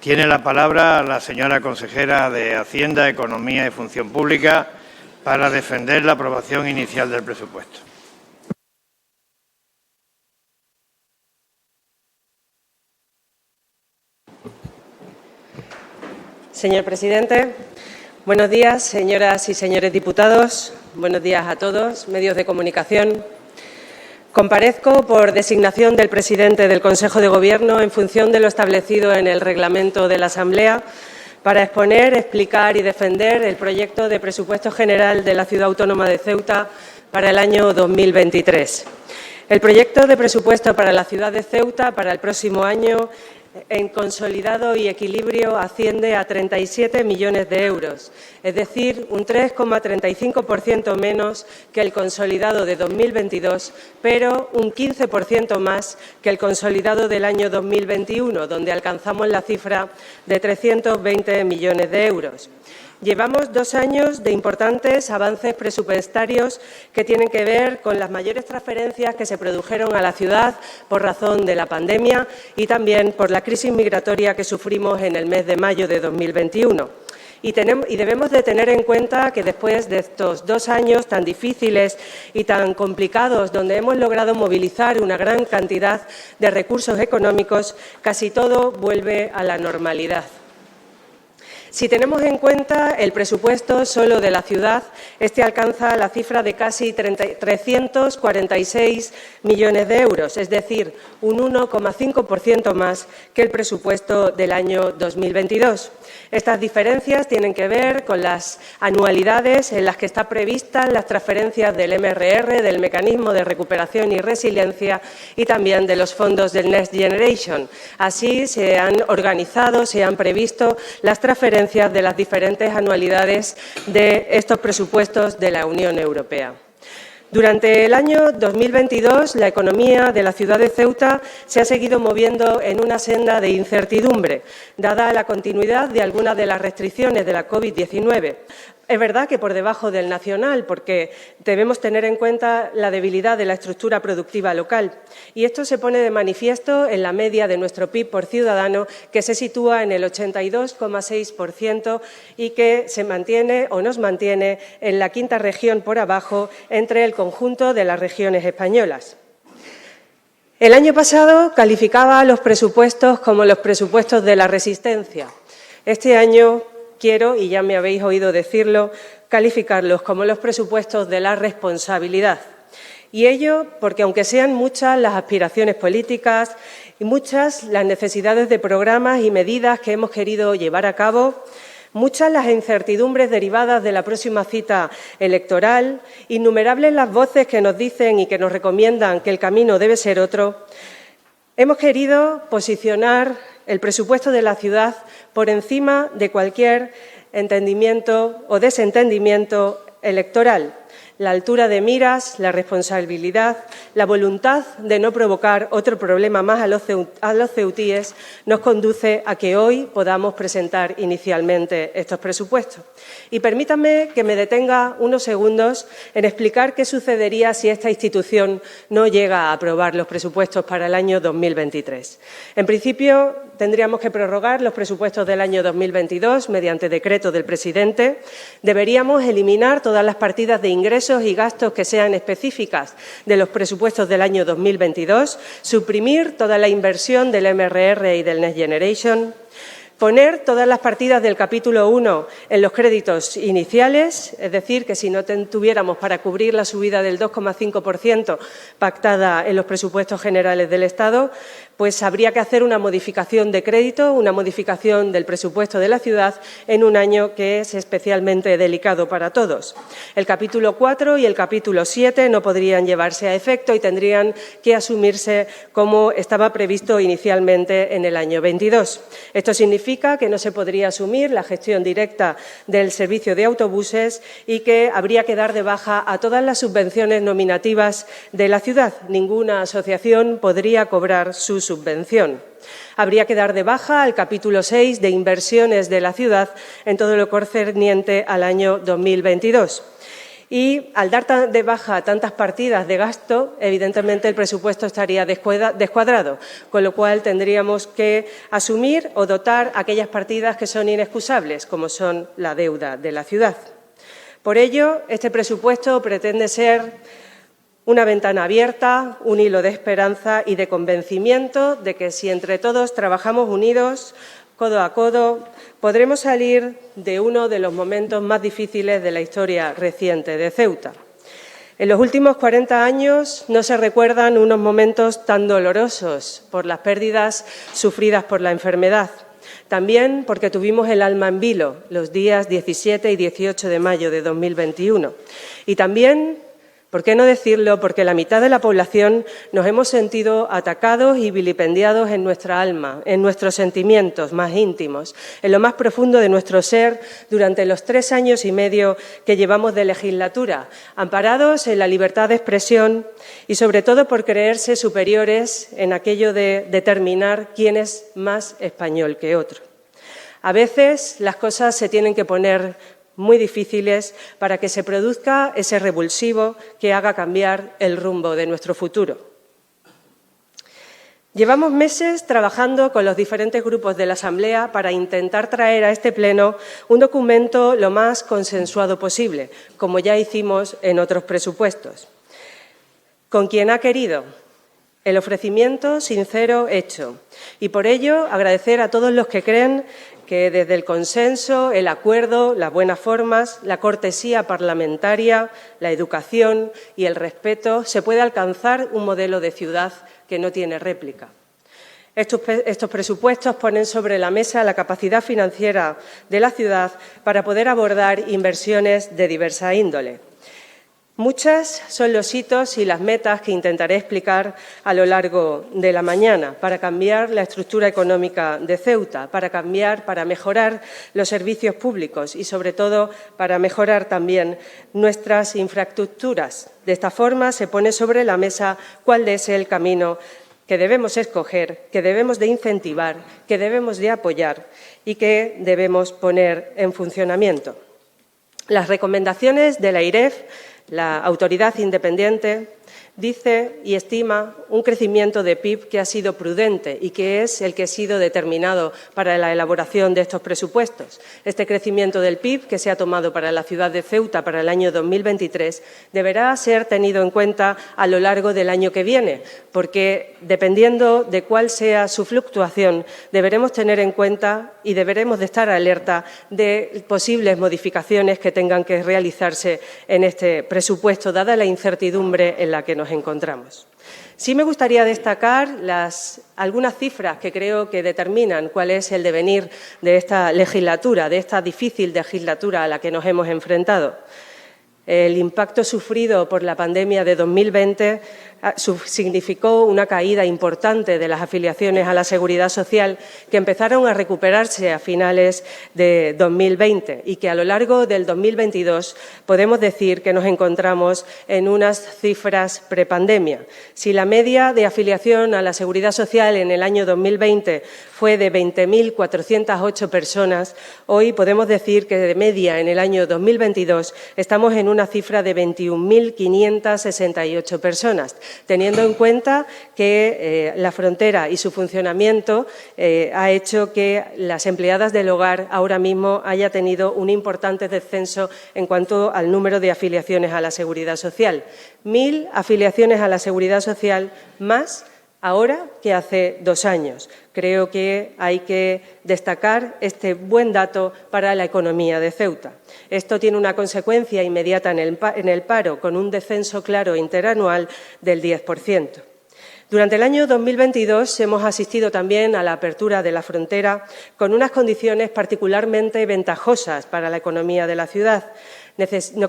Tiene la palabra la señora consejera de Hacienda, Economía y Función Pública para defender la aprobación inicial del presupuesto. Señor presidente, buenos días, señoras y señores diputados. Buenos días a todos, medios de comunicación. Comparezco por designación del presidente del Consejo de Gobierno en función de lo establecido en el reglamento de la Asamblea para exponer, explicar y defender el proyecto de presupuesto general de la Ciudad Autónoma de Ceuta para el año 2023. El proyecto de presupuesto para la ciudad de Ceuta para el próximo año en consolidado y equilibrio asciende a 37 millones de euros, es decir, un 3,35% menos que el consolidado de 2022, pero un 15% más que el consolidado del año 2021, donde alcanzamos la cifra de 320 millones de euros. Llevamos 2 años de importantes avances presupuestarios que tienen que ver con las mayores transferencias que se produjeron a la ciudad por razón de la pandemia y también por la crisis migratoria que sufrimos en el mes de mayo de 2021. Y debemos de tener en cuenta que después de estos 2 años tan difíciles y tan complicados, donde hemos logrado movilizar una gran cantidad de recursos económicos, casi todo vuelve a la normalidad. Si tenemos en cuenta el presupuesto solo de la ciudad, este alcanza la cifra de casi 346 millones de euros, es decir, un 1,5% más que el presupuesto del año 2022. Estas diferencias tienen que ver con las anualidades en las que están previstas las transferencias del MRR, del Mecanismo de Recuperación y Resiliencia y también de los fondos del Next Generation. Así se han organizado, se han previsto las transferencias de las diferentes anualidades de estos presupuestos de la Unión Europea. Durante el año 2022, la economía de la ciudad de Ceuta se ha seguido moviendo en una senda de incertidumbre, dada la continuidad de algunas de las restricciones de la COVID-19. Es verdad que por debajo del nacional, porque debemos tener en cuenta la debilidad de la estructura productiva local. Y esto se pone de manifiesto en la media de nuestro PIB por ciudadano, que se sitúa en el 82,6% y que se mantiene o nos mantiene en la quinta región por abajo entre el conjunto de las regiones españolas. El año pasado calificaba a los presupuestos como los presupuestos de la resistencia. Este año quiero, y ya me habéis oído decirlo, calificarlos como los presupuestos de la responsabilidad. Y ello porque, aunque sean muchas las aspiraciones políticas y muchas las necesidades de programas y medidas que hemos querido llevar a cabo, muchas las incertidumbres derivadas de la próxima cita electoral, innumerables las voces que nos dicen y que nos recomiendan que el camino debe ser otro, hemos querido posicionar el presupuesto de la ciudad por encima de cualquier entendimiento o desentendimiento electoral. La altura de miras, la responsabilidad, la voluntad de no provocar otro problema más a los ceutíes nos conduce a que hoy podamos presentar inicialmente estos presupuestos. Y permítanme que me detenga unos segundos en explicar qué sucedería si esta institución no llega a aprobar los presupuestos para el año 2023. En principio, tendríamos que prorrogar los presupuestos del año 2022 mediante decreto del presidente. Deberíamos eliminar todas las partidas de ingresos y gastos que sean específicas de los presupuestos del año 2022, suprimir toda la inversión del MRR y del Next Generation, poner todas las partidas del capítulo 1 en los créditos iniciales, es decir, que si no tuviéramos para cubrir la subida del 2,5% pactada en los presupuestos generales del Estado, pues habría que hacer una modificación de crédito, una modificación del presupuesto de la ciudad en un año que es especialmente delicado para todos. El capítulo 4 y el capítulo 7 no podrían llevarse a efecto y tendrían que asumirse como estaba previsto inicialmente en el año 22. Esto significa que no se podría asumir la gestión directa del servicio de autobuses y que habría que dar de baja a todas las subvenciones nominativas de la ciudad. Ninguna asociación podría cobrar su subvención. Habría que dar de baja al capítulo 6 de inversiones de la ciudad en todo lo concerniente al año 2022. Y al dar de baja tantas partidas de gasto, evidentemente el presupuesto estaría descuadrado, con lo cual tendríamos que asumir o dotar aquellas partidas que son inexcusables, como son la deuda de la ciudad. Por ello, este presupuesto pretende ser una ventana abierta, un hilo de esperanza y de convencimiento de que si entre todos trabajamos unidos, codo a codo, podremos salir de uno de los momentos más difíciles de la historia reciente de Ceuta. En los últimos 40 años no se recuerdan unos momentos tan dolorosos por las pérdidas sufridas por la enfermedad. También porque tuvimos el alma en vilo los días 17 y 18 de mayo de 2021. Y también, ¿por qué no decirlo?, porque la mitad de la población nos hemos sentido atacados y vilipendiados en nuestra alma, en nuestros sentimientos más íntimos, en lo más profundo de nuestro ser durante los 3 años y medio que llevamos de legislatura, amparados en la libertad de expresión y sobre todo por creerse superiores en aquello de determinar quién es más español que otro. A veces las cosas se tienen que poner muy difíciles para que se produzca ese revulsivo que haga cambiar el rumbo de nuestro futuro. Llevamos meses trabajando con los diferentes grupos de la Asamblea para intentar traer a este Pleno un documento lo más consensuado posible, como ya hicimos en otros presupuestos. Con quien ha querido, el ofrecimiento sincero hecho. Y por ello agradecer a todos los que creen que desde el consenso, el acuerdo, las buenas formas, la cortesía parlamentaria, la educación y el respeto se puede alcanzar un modelo de ciudad que no tiene réplica. Estos presupuestos ponen sobre la mesa la capacidad financiera de la ciudad para poder abordar inversiones de diversa índole. Muchas son los hitos y las metas que intentaré explicar a lo largo de la mañana para cambiar la estructura económica de Ceuta, para mejorar los servicios públicos y, sobre todo, para mejorar también nuestras infraestructuras. De esta forma, se pone sobre la mesa cuál es el camino que debemos escoger, que debemos de incentivar, que debemos de apoyar y que debemos poner en funcionamiento. Las recomendaciones de la AIREF, la autoridad independiente, dice y estima un crecimiento de PIB que ha sido prudente y que es el que ha sido determinado para la elaboración de estos presupuestos. Este crecimiento del PIB que se ha tomado para la ciudad de Ceuta para el año 2023 deberá ser tenido en cuenta a lo largo del año que viene, porque dependiendo de cuál sea su fluctuación, deberemos tener en cuenta y deberemos de estar alerta de posibles modificaciones que tengan que realizarse en este presupuesto, dada la incertidumbre en la que nos encontramos. Sí me gustaría destacar algunas cifras que creo que determinan cuál es el devenir de esta legislatura, de esta difícil legislatura a la que nos hemos enfrentado. El impacto sufrido por la pandemia de 2020 significó una caída importante de las afiliaciones a la Seguridad Social que empezaron a recuperarse a finales de 2020 y que a lo largo del 2022 podemos decir que nos encontramos en unas cifras prepandemia. Si la media de afiliación a la Seguridad Social en el año 2020 fue de 20.408 personas, hoy podemos decir que de media en el año 2022 estamos en una cifra de 21.568 personas, teniendo en cuenta que la frontera y su funcionamiento ha hecho que las empleadas del hogar ahora mismo haya tenido un importante descenso en cuanto al número de afiliaciones a la Seguridad Social. 1.000 afiliaciones a la Seguridad Social más ahora que hace 2 años. Creo que hay que destacar este buen dato para la economía de Ceuta. Esto tiene una consecuencia inmediata en el paro, con un descenso claro interanual del 10%. Durante el año 2022 hemos asistido también a la apertura de la frontera con unas condiciones particularmente ventajosas para la economía de la ciudad.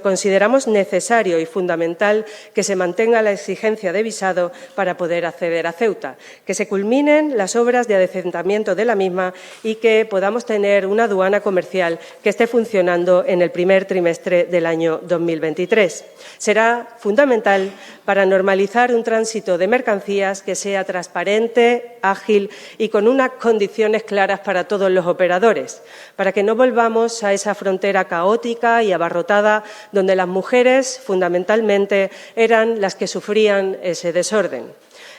Consideramos necesario y fundamental que se mantenga la exigencia de visado para poder acceder a Ceuta, que se culminen las obras de adecentamiento de la misma y que podamos tener una aduana comercial que esté funcionando en el primer trimestre del año 2023. Será fundamental para normalizar un tránsito de mercancías que sea transparente, ágil y con unas condiciones claras para todos los operadores, para que no volvamos a esa frontera caótica y abarrotada concertada, donde las mujeres fundamentalmente eran las que sufrían ese desorden.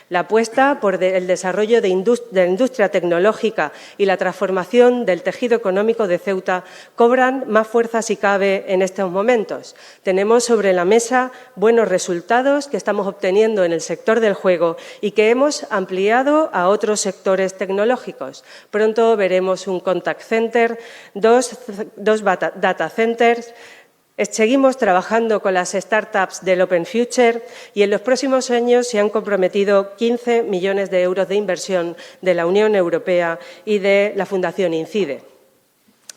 La apuesta por el desarrollo de la industria tecnológica y la transformación del tejido económico de Ceuta cobran más fuerza si cabe en estos momentos. Tenemos sobre la mesa buenos resultados que estamos obteniendo en el sector del juego y que hemos ampliado a otros sectores tecnológicos. Pronto veremos un contact center, dos data centers. Seguimos trabajando con las startups del Open Future y en los próximos años se han comprometido 15 millones de euros de inversión de la Unión Europea y de la Fundación INCIDE.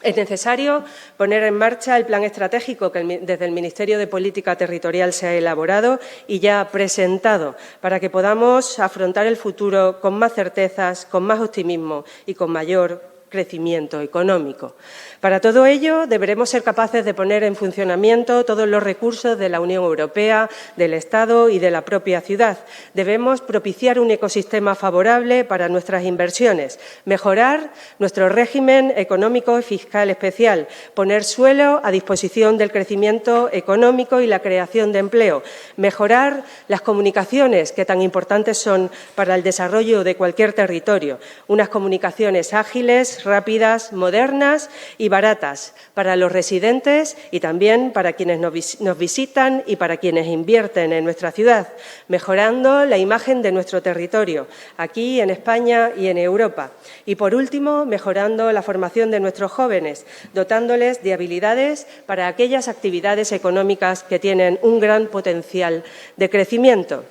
Es necesario poner en marcha el plan estratégico que desde el Ministerio de Política Territorial se ha elaborado y ya presentado para que podamos afrontar el futuro con más certezas, con más optimismo y con mayor crecimiento económico. Para todo ello, deberemos ser capaces de poner en funcionamiento todos los recursos de la Unión Europea, del Estado y de la propia ciudad. Debemos propiciar un ecosistema favorable para nuestras inversiones, mejorar nuestro régimen económico y fiscal especial, poner suelo a disposición del crecimiento económico y la creación de empleo, mejorar las comunicaciones, que tan importantes son para el desarrollo de cualquier territorio, unas comunicaciones ágiles, rápidas, modernas y baratas para los residentes y también para quienes nos visitan y para quienes invierten en nuestra ciudad, mejorando la imagen de nuestro territorio, aquí en España y en Europa. Y, por último, mejorando la formación de nuestros jóvenes, dotándoles de habilidades para aquellas actividades económicas que tienen un gran potencial de crecimiento.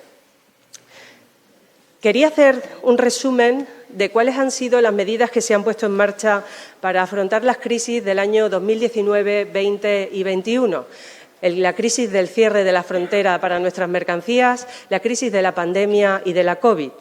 Quería hacer un resumen de cuáles han sido las medidas que se han puesto en marcha para afrontar las crisis del año 2019, 20 y 21. La crisis del cierre de la frontera para nuestras mercancías, la crisis de la pandemia y de la COVID.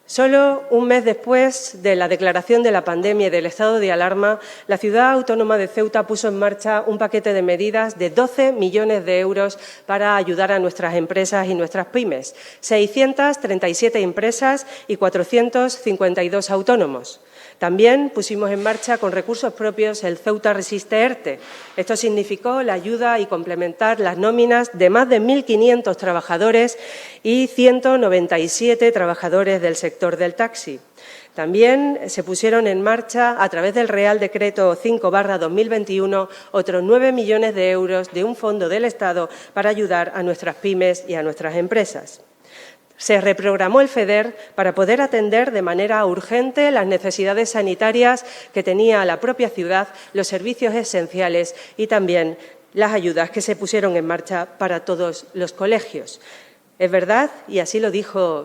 Solo un mes después de la declaración de la pandemia y del estado de alarma, la ciudad autónoma de Ceuta puso en marcha un paquete de medidas de 12 millones de euros para ayudar a nuestras empresas y nuestras pymes, 637 empresas y 452 autónomos. También pusimos en marcha con recursos propios el Ceuta Resiste ERTE. Esto significó la ayuda y complementar las nóminas de más de 1.500 trabajadores y 197 trabajadores del sector del taxi. También se pusieron en marcha, a través del Real Decreto 5/2021, otros 9 millones de euros de un fondo del Estado para ayudar a nuestras pymes y a nuestras empresas. Se reprogramó el FEDER para poder atender de manera urgente las necesidades sanitarias que tenía la propia ciudad, los servicios esenciales y también las ayudas que se pusieron en marcha para todos los colegios. Es verdad, y así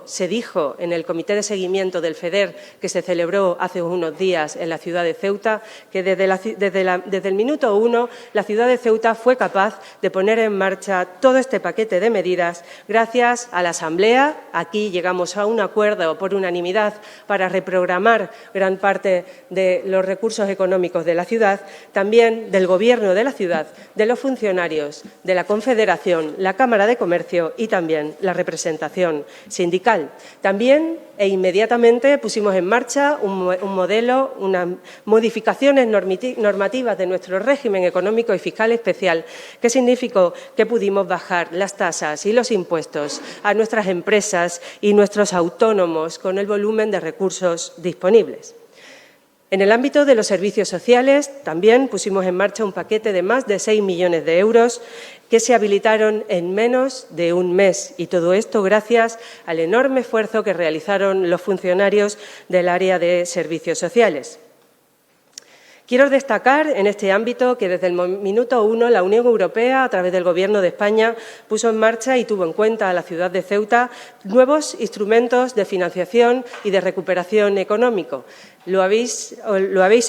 se dijo en el Comité de Seguimiento del FEDER que se celebró hace unos días en la ciudad de Ceuta, que desde el minuto 1 la ciudad de Ceuta fue capaz de poner en marcha todo este paquete de medidas gracias a la Asamblea. Aquí llegamos a un acuerdo por unanimidad para reprogramar gran parte de los recursos económicos de la ciudad, también del Gobierno de la ciudad, de los funcionarios, de la Confederación, la Cámara de Comercio y también la representación sindical. También e inmediatamente pusimos en marcha un modelo, unas modificaciones normativas de nuestro régimen económico y fiscal especial, que significó que pudimos bajar las tasas y los impuestos a nuestras empresas y nuestros autónomos con el volumen de recursos disponibles. En el ámbito de los servicios sociales también pusimos en marcha un paquete de más de 6 millones de euros que se habilitaron en menos de un mes, y todo esto gracias al enorme esfuerzo que realizaron los funcionarios del área de servicios sociales. Quiero destacar en este ámbito que desde el minuto 1 la Unión Europea, a través del Gobierno de España, puso en marcha y tuvo en cuenta a la ciudad de Ceuta nuevos instrumentos de financiación y de recuperación económico. Lo habéis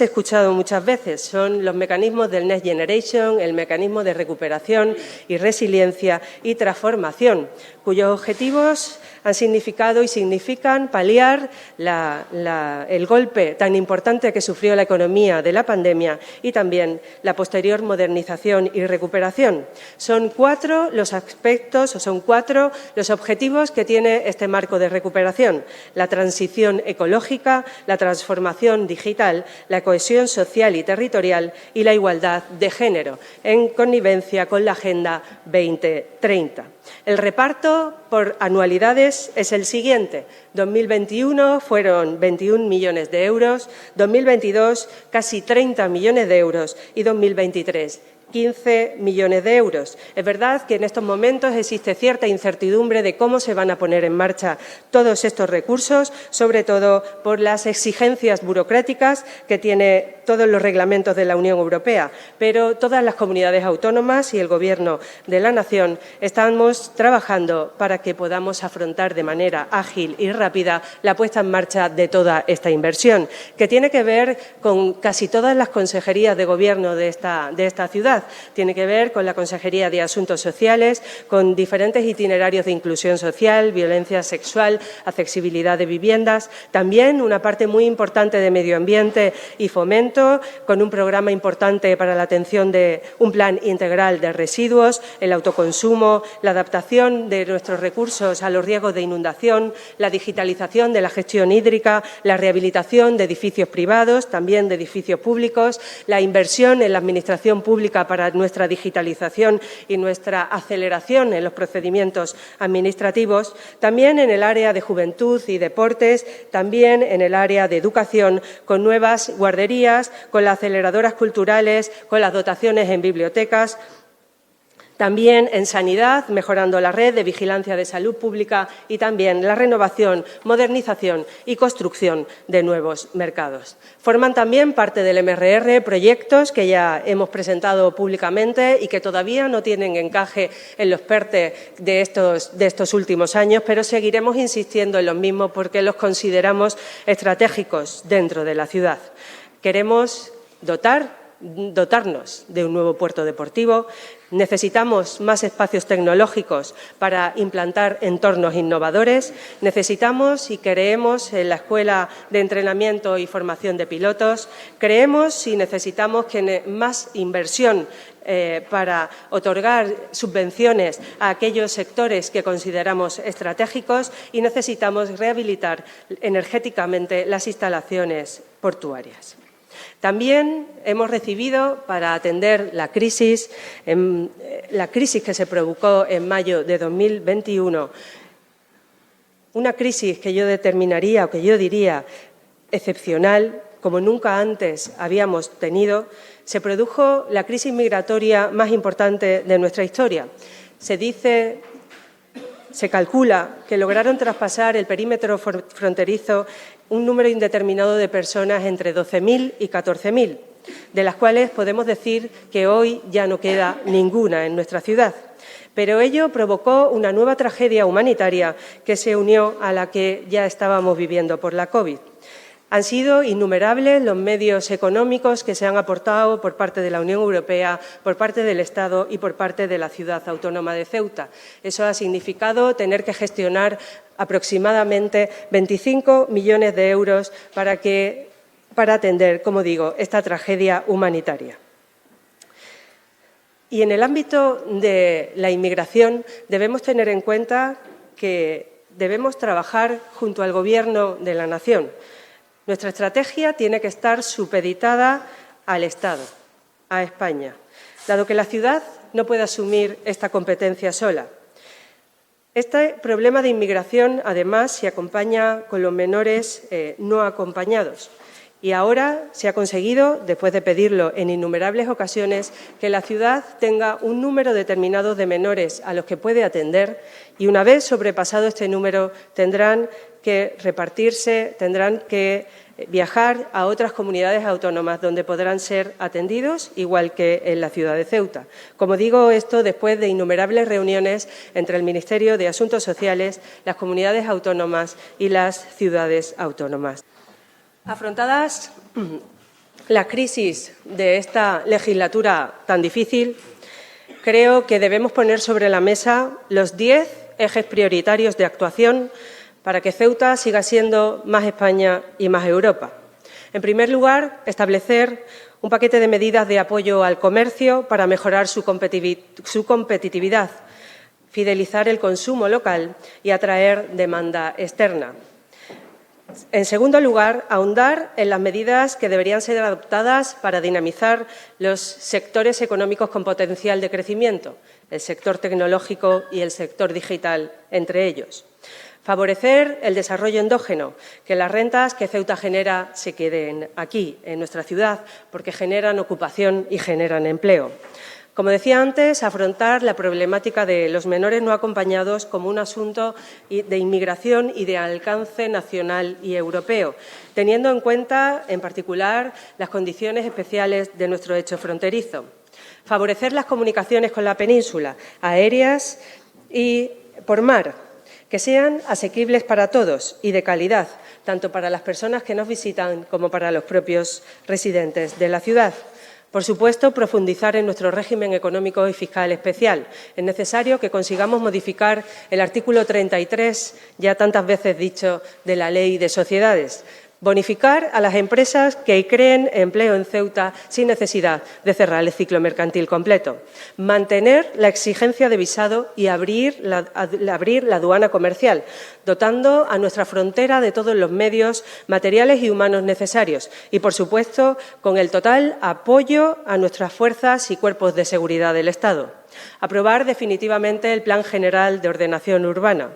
escuchado muchas veces, son los mecanismos del Next Generation, el mecanismo de recuperación y resiliencia y transformación, cuyos objetivos Han significado y significan paliar el golpe tan importante que sufrió la economía de la pandemia y también la posterior modernización y recuperación. Son 4 los aspectos o son 4 los objetivos que tiene este marco de recuperación: la transición ecológica, la transformación digital, la cohesión social y territorial y la igualdad de género, en connivencia con la Agenda 2030. El reparto por anualidades es el siguiente. 2021 fueron 21 millones de euros, 2022 casi 30 millones de euros y 2023 15 millones de euros. Es verdad que en estos momentos existe cierta incertidumbre de cómo se van a poner en marcha todos estos recursos, sobre todo por las exigencias burocráticas que tiene todos los reglamentos de la Unión Europea, pero todas las comunidades autónomas y el Gobierno de la Nación estamos trabajando para que podamos afrontar de manera ágil y rápida la puesta en marcha de toda esta inversión, que tiene que ver con casi todas las consejerías de Gobierno de esta ciudad. Tiene que ver con la Consejería de Asuntos Sociales, con diferentes itinerarios de inclusión social, violencia sexual, accesibilidad de viviendas, también una parte muy importante de medio ambiente y fomento, con un programa importante para la atención de un plan integral de residuos, el autoconsumo, la adaptación de nuestros recursos a los riesgos de inundación, la digitalización de la gestión hídrica, la rehabilitación de edificios privados, también de edificios públicos, la inversión en la administración pública para nuestra digitalización y nuestra aceleración en los procedimientos administrativos, también en el área de juventud y deportes, también en el área de educación, con nuevas guarderías, con las aceleradoras culturales, con las dotaciones en bibliotecas. También en sanidad, mejorando la red de vigilancia de salud pública y también la renovación, modernización y construcción de nuevos mercados. Forman también parte del MRR proyectos que ya hemos presentado públicamente y que todavía no tienen encaje en los PERTE de estos últimos años, pero seguiremos insistiendo en los mismos porque los consideramos estratégicos dentro de la ciudad. Queremos dotarnos de un nuevo puerto deportivo. Necesitamos más espacios tecnológicos para implantar entornos innovadores. Necesitamos y creemos en la Escuela de Entrenamiento y Formación de Pilotos. Creemos y necesitamos más inversión para otorgar subvenciones a aquellos sectores que consideramos estratégicos y necesitamos rehabilitar energéticamente las instalaciones portuarias. También hemos recibido, para atender la crisis que se provocó en mayo de 2021, una crisis que yo determinaría o que yo diría excepcional, como nunca antes habíamos tenido, se produjo la crisis migratoria más importante de nuestra historia. Se calcula que lograron traspasar el perímetro fronterizo un número indeterminado de personas entre 12.000 y 14.000, de las cuales podemos decir que hoy ya no queda ninguna en nuestra ciudad. Pero ello provocó una nueva tragedia humanitaria que se unió a la que ya estábamos viviendo por la COVID. Han sido innumerables los medios económicos que se han aportado por parte de la Unión Europea, por parte del Estado y por parte de la Ciudad Autónoma de Ceuta. Eso ha significado tener que gestionar aproximadamente 25 millones de euros para atender, como digo, esta tragedia humanitaria. Y en el ámbito de la inmigración debemos tener en cuenta que debemos trabajar junto al Gobierno de la Nación. Nuestra estrategia tiene que estar supeditada al Estado, a España, dado que la ciudad no puede asumir esta competencia sola. Este problema de inmigración, además, se acompaña con los menores no acompañados. Y ahora se ha conseguido, después de pedirlo en innumerables ocasiones, que la ciudad tenga un número determinado de menores a los que puede atender y, una vez sobrepasado este número, tendrán que repartirse, tendrán que viajar a otras comunidades autónomas donde podrán ser atendidos, igual que en la ciudad de Ceuta. Como digo, esto después de innumerables reuniones entre el Ministerio de Asuntos Sociales, las comunidades autónomas y las ciudades autónomas. Afrontadas la crisis de esta legislatura tan difícil, creo que debemos poner sobre la mesa los 10 ejes prioritarios de actuación para que Ceuta siga siendo más España y más Europa. En primer lugar, establecer un paquete de medidas de apoyo al comercio para mejorar su competitividad, fidelizar el consumo local y atraer demanda externa. En segundo lugar, ahondar en las medidas que deberían ser adoptadas para dinamizar los sectores económicos con potencial de crecimiento, el sector tecnológico y el sector digital entre ellos. Favorecer el desarrollo endógeno, que las rentas que Ceuta genera se queden aquí, en nuestra ciudad, porque generan ocupación y generan empleo. Como decía antes, afrontar la problemática de los menores no acompañados como un asunto de inmigración y de alcance nacional y europeo, teniendo en cuenta, en particular, las condiciones especiales de nuestro hecho fronterizo. Favorecer las comunicaciones con la península, aéreas y por mar, que sean asequibles para todos y de calidad, tanto para las personas que nos visitan como para los propios residentes de la ciudad. Por supuesto, profundizar en nuestro régimen económico y fiscal especial. Es necesario que consigamos modificar el artículo 33, ya tantas veces dicho, de la Ley de Sociedades. Bonificar a las empresas que creen empleo en Ceuta sin necesidad de cerrar el ciclo mercantil completo. Mantener la exigencia de visado y abrir la aduana comercial, dotando a nuestra frontera de todos los medios materiales y humanos necesarios y, por supuesto, con el total apoyo a nuestras fuerzas y cuerpos de seguridad del Estado. Aprobar definitivamente el Plan General de Ordenación Urbana.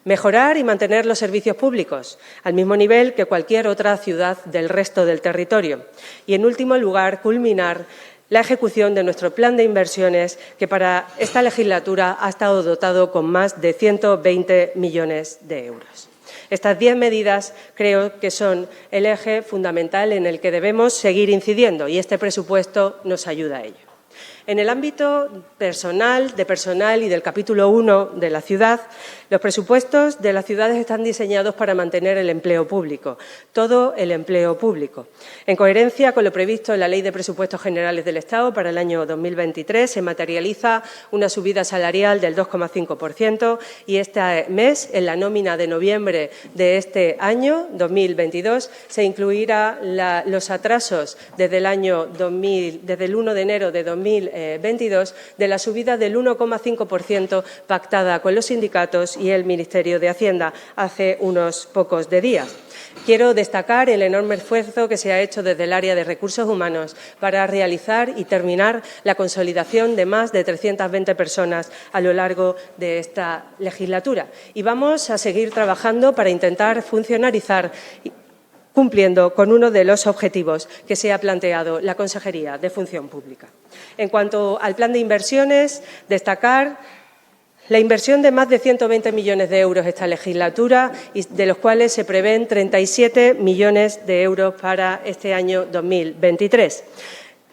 Mejorar y mantener los servicios públicos al mismo nivel que cualquier otra ciudad del resto del territorio. Y, en último lugar, culminar la ejecución de nuestro plan de inversiones, que para esta legislatura ha estado dotado con más de 120 millones de euros. Estas 10 medidas creo que son el eje fundamental en el que debemos seguir incidiendo y este presupuesto nos ayuda a ello. En el ámbito personal y del capítulo 1 de la ciudad, los presupuestos de las ciudades están diseñados para mantener el empleo público, todo el empleo público. En coherencia con lo previsto en la Ley de Presupuestos Generales del Estado para el año 2023, se materializa una subida salarial del 2,5% y este mes, en la nómina de noviembre de este año 2022, se incluirá los atrasos desde el 1 de enero de 2022 de la subida del 1,5% pactada con los sindicatos y el Ministerio de Hacienda hace unos pocos días. Quiero destacar el enorme esfuerzo que se ha hecho desde el área de recursos humanos para realizar y terminar la consolidación de más de 320 personas a lo largo de esta legislatura. Y vamos a seguir trabajando para intentar funcionarizar cumpliendo con uno de los objetivos que se ha planteado la Consejería de Función Pública. En cuanto al plan de inversiones, destacar la inversión de más de 120 millones de euros esta legislatura, y de los cuales se prevén 37 millones de euros para este año 2023.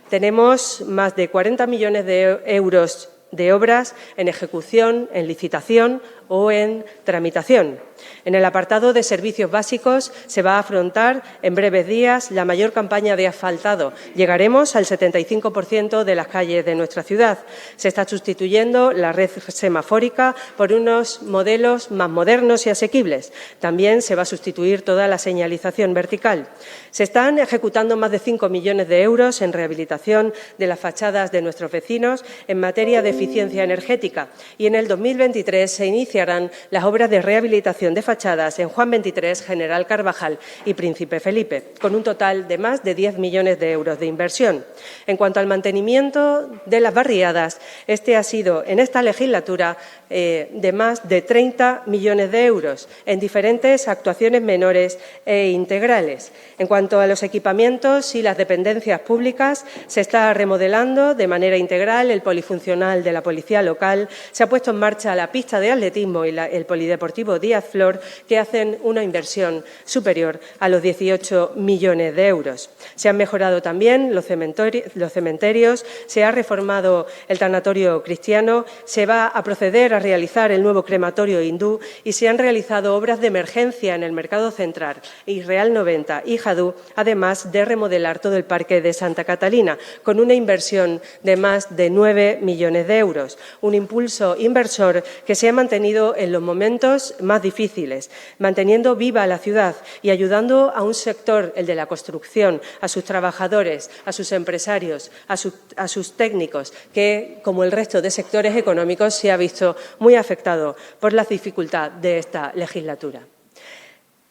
Tenemos más de 40 millones de euros de obras en ejecución, en licitación o en tramitación. En el apartado de servicios básicos se va a afrontar en breves días la mayor campaña de asfaltado. Llegaremos al 75% de las calles de nuestra ciudad. Se está sustituyendo la red semafórica por unos modelos más modernos y asequibles. También se va a sustituir toda la señalización vertical. Se están ejecutando más de 5 millones de euros en rehabilitación de las fachadas de nuestros vecinos en materia de eficiencia energética y en el 2023 se iniciarán las obras de rehabilitación de fachadas en Juan XXIII, General Carvajal y Príncipe Felipe, con un total de más de 10 millones de euros de inversión. En cuanto al mantenimiento de las barriadas, este ha sido en esta legislatura de más de 30 millones de euros en diferentes actuaciones menores e integrales. En cuanto a los equipamientos y las dependencias públicas, se está remodelando de manera integral el polifuncional de la Policía Local, se ha puesto en marcha la pista de atletismo y el polideportivo Díaz Flor, que hacen una inversión superior a los 18 millones de euros. Se han mejorado también los cementerios, se ha reformado el tanatorio cristiano, se va a proceder a realizar el nuevo crematorio hindú y se han realizado obras de emergencia en el Mercado Central, Israel 90 y Jadú, además de remodelar todo el Parque de Santa Catalina, con una inversión de más de 9 millones de euros. Un impulso inversor que se ha mantenido sido en los momentos más difíciles, manteniendo viva la ciudad y ayudando a un sector, el de la construcción, a sus trabajadores, a sus empresarios, a sus técnicos, que, como el resto de sectores económicos, se ha visto muy afectado por la dificultad de esta legislatura.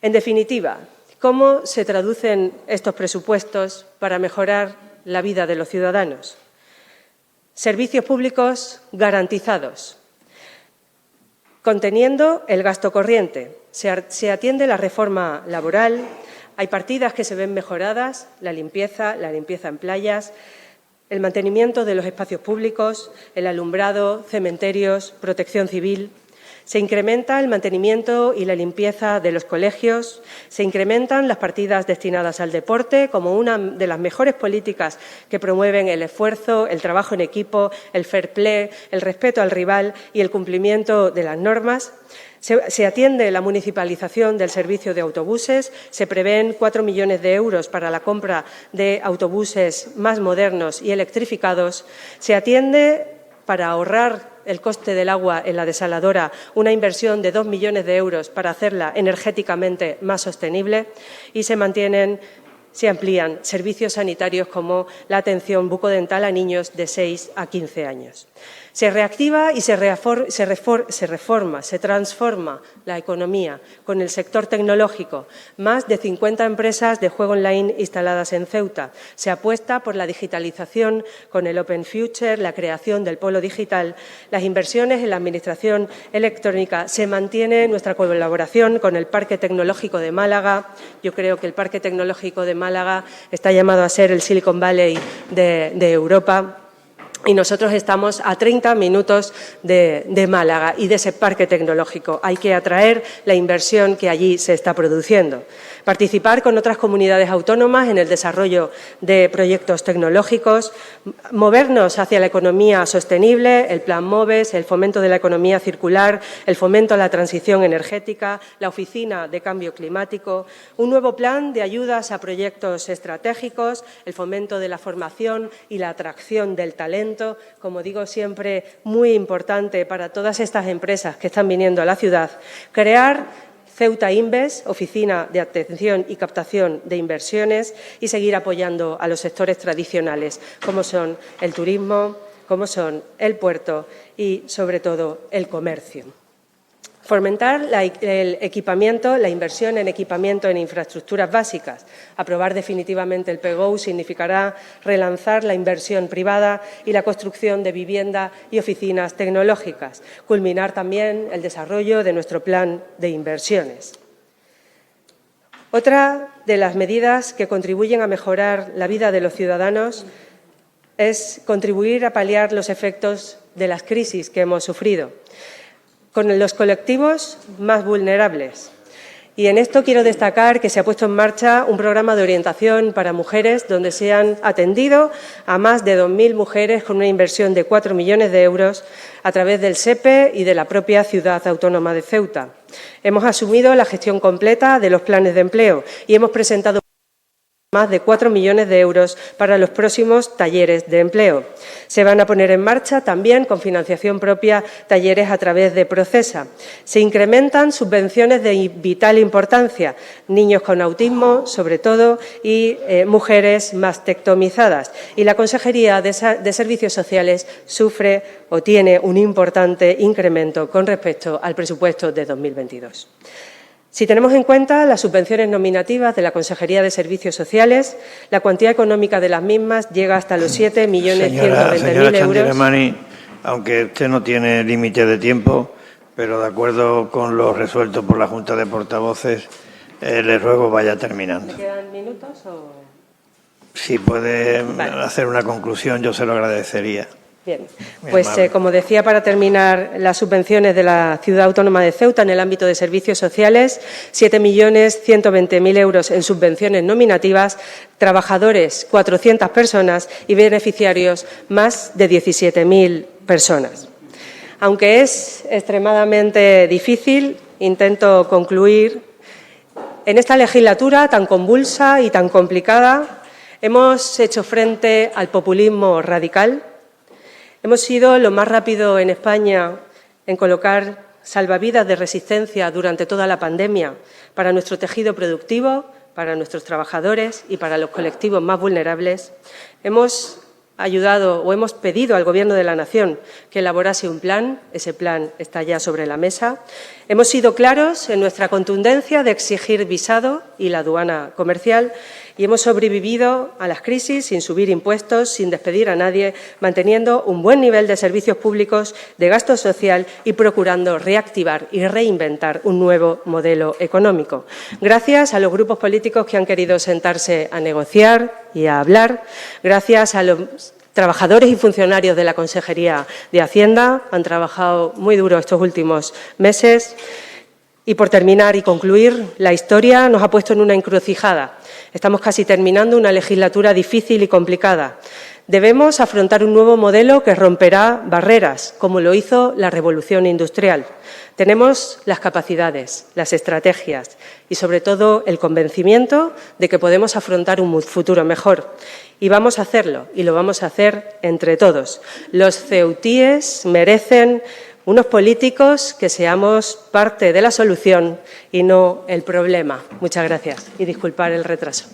En definitiva, ¿cómo se traducen estos presupuestos para mejorar la vida de los ciudadanos? Servicios públicos garantizados, conteniendo el gasto corriente. Se atiende la reforma laboral, hay partidas que se ven mejoradas, la limpieza en playas, el mantenimiento de los espacios públicos, el alumbrado, cementerios, protección civil. Se incrementa el mantenimiento y la limpieza de los colegios, se incrementan las partidas destinadas al deporte como una de las mejores políticas que promueven el esfuerzo, el trabajo en equipo, el fair play, el respeto al rival y el cumplimiento de las normas. Se atiende la municipalización del servicio de autobuses, se prevén 4 millones de euros para la compra de autobuses más modernos y electrificados, se atiende para ahorrar el coste del agua en la desaladora, una inversión de 2 millones de euros para hacerla energéticamente más sostenible y se amplían servicios sanitarios como la atención bucodental a niños de 6 a 15 años. Se reactiva y se reforma, se transforma la economía con el sector tecnológico. Más de 50 empresas de juego online instaladas en Ceuta. Se apuesta por la digitalización con el Open Future, la creación del polo digital, las inversiones en la administración electrónica. Se mantiene nuestra colaboración con el Parque Tecnológico de Málaga. Yo creo que el Parque Tecnológico de Málaga está llamado a ser el Silicon Valley de Europa. Y nosotros estamos a 30 minutos de Málaga y de ese parque tecnológico. Hay que atraer la inversión que allí se está produciendo. Participar con otras comunidades autónomas en el desarrollo de proyectos tecnológicos, movernos hacia la economía sostenible, el Plan MOVES, el fomento de la economía circular, el fomento a la transición energética, la Oficina de Cambio Climático, un nuevo plan de ayudas a proyectos estratégicos, el fomento de la formación y la atracción del talento, como digo siempre, muy importante para todas estas empresas que están viniendo a la ciudad, crear Ceuta Inves, Oficina de Atención y Captación de Inversiones, y seguir apoyando a los sectores tradicionales, como son el turismo, como son el puerto y, sobre todo, el comercio. Fomentar el equipamiento, la inversión en equipamiento en infraestructuras básicas. Aprobar definitivamente el PGO significará relanzar la inversión privada y la construcción de vivienda y oficinas tecnológicas. Culminar también el desarrollo de nuestro plan de inversiones. Otra de las medidas que contribuyen a mejorar la vida de los ciudadanos es contribuir a paliar los efectos de las crisis que hemos sufrido con los colectivos más vulnerables. Y en esto quiero destacar que se ha puesto en marcha un programa de orientación para mujeres donde se han atendido a más de 2.000 mujeres con una inversión de 4 millones de euros a través del SEPE y de la propia Ciudad Autónoma de Ceuta. Hemos asumido la gestión completa de los planes de empleo y hemos presentado más de 4 millones de euros para los próximos talleres de empleo. Se van a poner en marcha también, con financiación propia, talleres a través de Procesa. Se incrementan subvenciones de vital importancia, niños con autismo, sobre todo, y mujeres mastectomizadas. Y la Consejería de Servicios Sociales sufre o tiene un importante incremento con respecto al presupuesto de 2022. Si tenemos en cuenta las subvenciones nominativas de la Consejería de Servicios Sociales, la cuantía económica de las mismas llega hasta los 7.120.000 euros. Chandiramani, aunque usted no tiene límite de tiempo, pero de acuerdo con lo resuelto por la Junta de Portavoces, le ruego vaya terminando. ¿Me quedan minutos o...? Si puede hacer una conclusión, yo se lo agradecería. Bien, pues como decía, para terminar, las subvenciones de la Ciudad Autónoma de Ceuta en el ámbito de servicios sociales, 7.120.000 euros en subvenciones nominativas, trabajadores 400 personas y beneficiarios más de 17.000 personas. Aunque es extremadamente difícil, intento concluir. En esta legislatura tan convulsa y tan complicada, hemos hecho frente al populismo radical. Hemos sido lo más rápido en España en colocar salvavidas de resistencia durante toda la pandemia para nuestro tejido productivo, para nuestros trabajadores y para los colectivos más vulnerables, hemos ayudado o hemos pedido al Gobierno de la Nación que elaborase un plan. Ese plan está ya sobre la mesa. Hemos sido claros en nuestra contundencia de exigir visado y la aduana comercial y hemos sobrevivido a las crisis sin subir impuestos, sin despedir a nadie, manteniendo un buen nivel de servicios públicos, de gasto social y procurando reactivar y reinventar un nuevo modelo económico. Gracias a los grupos políticos que han querido sentarse a negociar y a hablar, gracias a los trabajadores y funcionarios de la Consejería de Hacienda, han trabajado muy duro estos últimos meses. Y, por terminar y concluir, la historia nos ha puesto en una encrucijada. Estamos casi terminando una legislatura difícil y complicada. Debemos afrontar un nuevo modelo que romperá barreras, como lo hizo la revolución industrial. Tenemos las capacidades, las estrategias y, sobre todo, el convencimiento de que podemos afrontar un futuro mejor. Y vamos a hacerlo, y lo vamos a hacer entre todos. Los ceutíes merecen unos políticos que seamos parte de la solución y no el problema. Muchas gracias y disculpar el retraso.